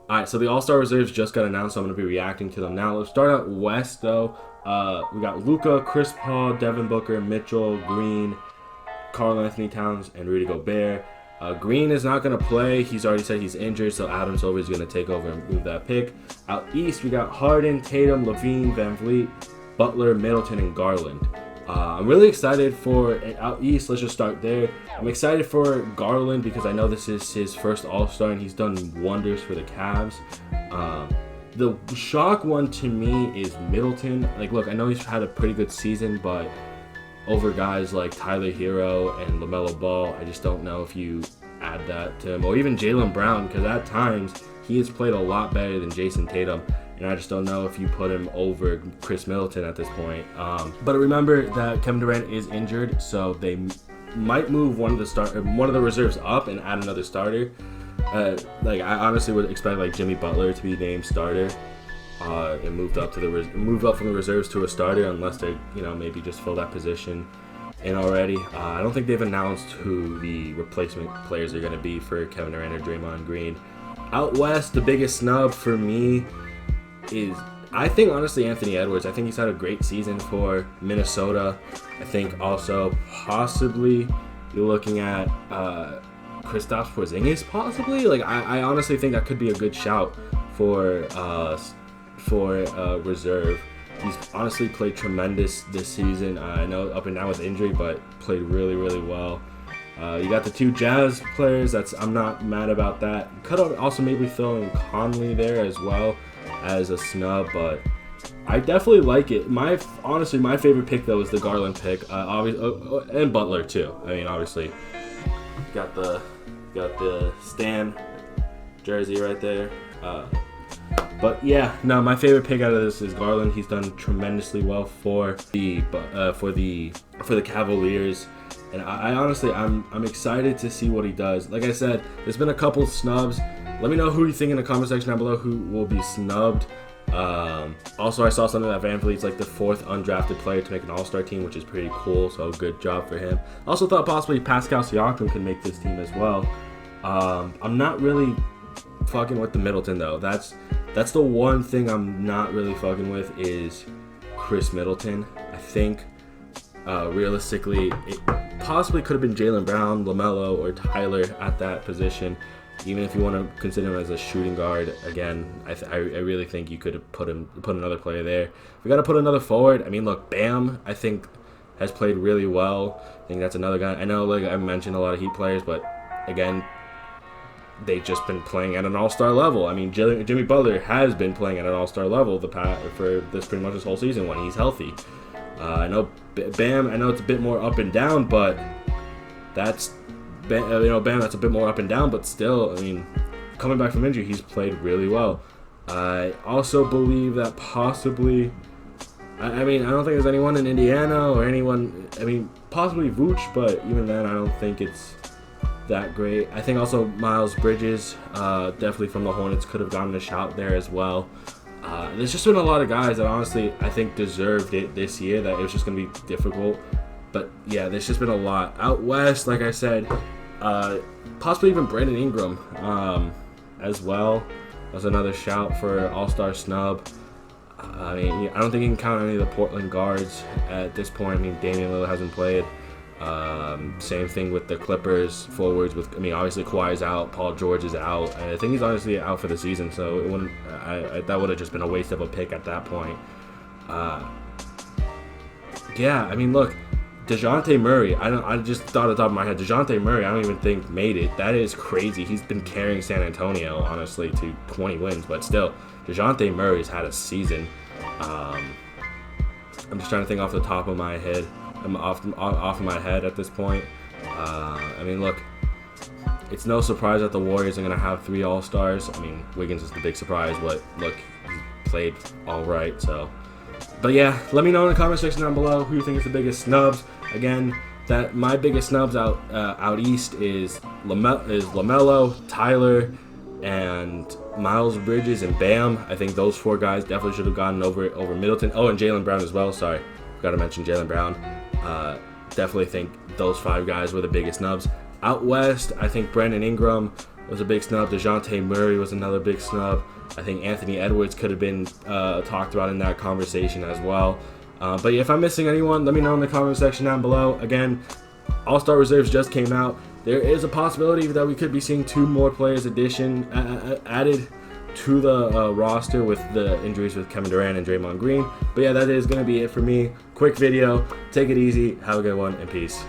All right, so the All Star reserves just got announced, so I'm going to be reacting to them now. Let's start out West, though. We got Luca, Chris Paul, Devin Booker, Mitchell, Green, Karl Anthony Towns, and Rudy Gobert. Green is not going to play. He's already said he's injured, so Adam Silver is going to take over and move that pick. Out East, we got Harden, Tatum, Levine, Van Vliet, Butler, Middleton, and Garland. I'm really excited for out East. Let's just start there. I'm excited for Garland because I know this is his first All-Star and he's done wonders for the Cavs. The shock one to me is Middleton. Like, look, I know he's had a pretty good season, but over guys like Tyler Hero and LaMelo Ball, I just don't know if you add that to him. Or even Jaylen Brown, because at times he has played a lot better than Jason Tatum. And I just don't know if you put him over Chris Middleton at this point. But remember that Kevin Durant is injured, so they might move one of the reserves up and add another starter. I honestly would expect like Jimmy Butler to be named starter, and moved up from the reserves to a starter, unless they maybe just fill that position in already. I don't think they've announced who the replacement players are going to be for Kevin Durant or Draymond Green. Out West, the biggest snub for me is, I think, honestly, Anthony Edwards. I think he's had a great season for Minnesota. I think also possibly you're looking at Kristaps Porzingis, possibly. Like, I honestly think that could be a good shout for reserve. He's honestly played tremendous this season. I know up and down with injury, but played really, really well. You got the two Jazz players. I'm not mad about that. You could also maybe throw in Conley there as well as a snub, but I definitely like it. Honestly, my favorite pick though is the Garland pick, and Butler too. I mean, obviously, got the Stan jersey right there. But yeah, no, my favorite pick out of this is Garland. He's done tremendously well for the Cavaliers, and I honestly I'm excited to see what he does. Like I said, there's been a couple snubs. Let me know who you think in the comment section down below who will be snubbed. Also, I saw something that Van Vliet's like the fourth undrafted player to make an All-Star team, which is pretty cool. So good job for him. Also thought possibly Pascal Siakam could make this team as well. I'm not really fucking with the Middleton though. That's the one thing I'm not really fucking with is Chris Middleton. I think realistically it possibly could have been Jaylen Brown, LaMelo, or Tyler at that position. Even if you want to consider him as a shooting guard, again, I really think you could have put another player there. We got to put another forward. I mean, look, Bam, I think has played really well. I think that's another guy. I know, like I mentioned, a lot of Heat players, but again, they've just been playing at an all-star level. I mean, Jimmy Butler has been playing at an all-star level for this pretty much this whole season when he's healthy. I know Bam. I know it's a bit more up and down, but that's. Bam, that's a bit more up and down, but still, I mean, coming back from injury, he's played really well. I also believe that possibly, I don't think there's anyone in Indiana or anyone, possibly Vooch, but even then, I don't think it's that great. I think also Miles Bridges, definitely from the Hornets, could have gotten a shout there as well. There's just been a lot of guys that honestly, I think deserved it this year, that it was just going to be difficult. But yeah, there's just been a lot. Out West, like I said, possibly even Brandon Ingram as well. That's another shout for All-Star snub. I don't think you can count any of the Portland guards at this point. I mean, Damian Lillard hasn't played. Same thing with the Clippers forwards. Obviously Kawhi's out, Paul George is out. I think he's honestly out for the season, so it wouldn't. That would have just been a waste of a pick at that point. Yeah, look. DeJounte Murray, I just thought at the top of my head, DeJounte Murray, I don't even think made it. That is crazy. He's been carrying San Antonio, honestly, to 20 wins, but still, DeJounte Murray's had a season. I'm just trying to think off the top of my head. I'm off of my head at this point. Look, it's no surprise that the Warriors are going to have 3 All-Stars. Wiggins is the big surprise, but look, he played all right, so. But yeah, let me know in the comment section down below who you think is the biggest snubs. Again, that my biggest snubs out east is LaMelo, Tyler, and Miles Bridges and Bam. I think those 4 guys definitely should have gotten over Middleton. Oh, and Jaylen Brown as well. Sorry, forgot to mention Jaylen Brown. Definitely think those 5 guys were the biggest snubs. Out west, I think Brandon Ingram, was a big snub. DeJounte Murray was another big snub. I think Anthony Edwards could have been talked about in that conversation as well. But yeah, if I'm missing anyone, let me know in the comment section down below. Again, All-Star reserves just came out. There is a possibility that we could be seeing 2 more players added to the roster with the injuries with Kevin Durant and Draymond Green. But yeah, that is going to be it for me. Quick video. Take it easy. Have a good one, and peace.